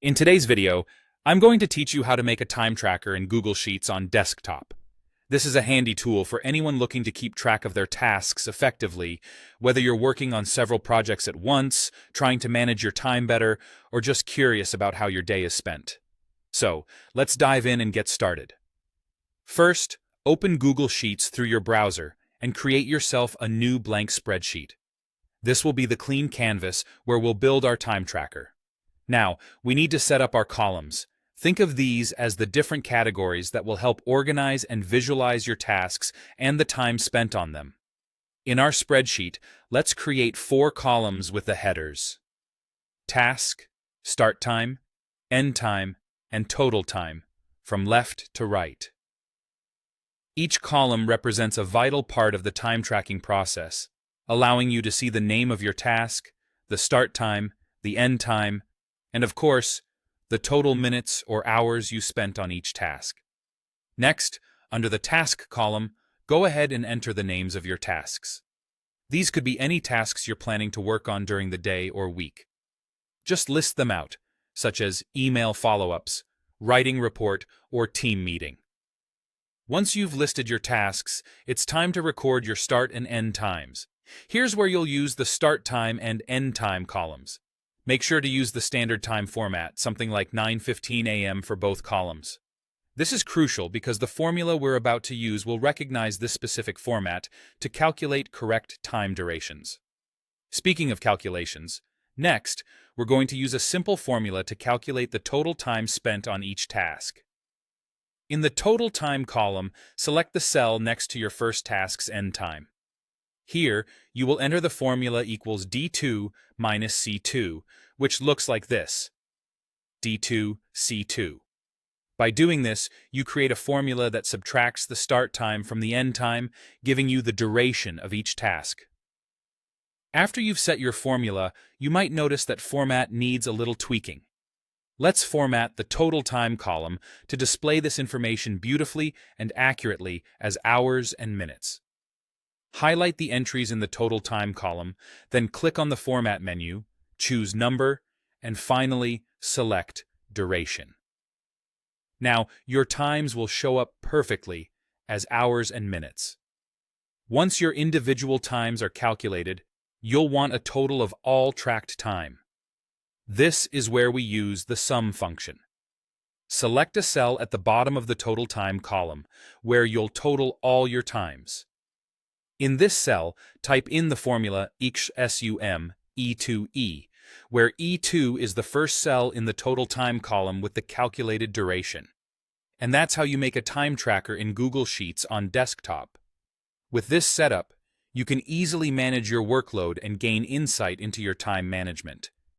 In today's video, I'm going to teach you how to make a time tracker in Google Sheets on desktop. This is a handy tool for anyone looking to keep track of their tasks effectively, whether you're working on several projects at once, trying to manage your time better, or just curious about how your day is spent. So, let's dive in and get started. First, open Google Sheets through your browser and create yourself a new blank spreadsheet. This will be the clean canvas where we'll build our time tracker. Now, we need to set up our columns. Think of these as the different categories that will help organize and visualize your tasks and the time spent on them. In our spreadsheet, let's create 4 columns with the headers: Task, Start Time, End Time, and Total Time, from left to right. Each column represents a vital part of the time tracking process, allowing you to see the name of your task, the start time, the end time, and of course, the total minutes or hours you spent on each task. Next, under the Task column, go ahead and enter the names of your tasks. These could be any tasks you're planning to work on during the day or week. Just list them out, such as email follow-ups, writing report, or team meeting. Once you've listed your tasks, it's time to record your start and end times. Here's where you'll use the start time and end time columns. Make sure to use the standard time format, something like 9:15 a.m. for both columns. This is crucial because the formula we're about to use will recognize this specific format to calculate correct time durations. Speaking of calculations, next, we're going to use a simple formula to calculate the total time spent on each task. In the Total Time column, select the cell next to your first task's end time. Here, you will enter the formula equals D2 minus C2, which looks like this: D2 C2. By doing this, you create a formula that subtracts the start time from the end time, giving you the duration of each task. After you've set your formula, you might notice that format needs a little tweaking. Let's format the Total Time column to display this information beautifully and accurately as hours and minutes. Highlight the entries in the Total Time column, then click on the Format menu, choose Number, and finally select Duration. Now, your times will show up perfectly as hours and minutes. Once your individual times are calculated, you'll want a total of all tracked time. This is where we use the sum function. Select a cell at the bottom of the Total Time column, where you'll total all your times. In this cell, type in the formula sum E2E, where E2 is the first cell in the Total Time column with the calculated duration. And that's how you make a time tracker in Google Sheets on desktop. With this setup, you can easily manage your workload and gain insight into your time management.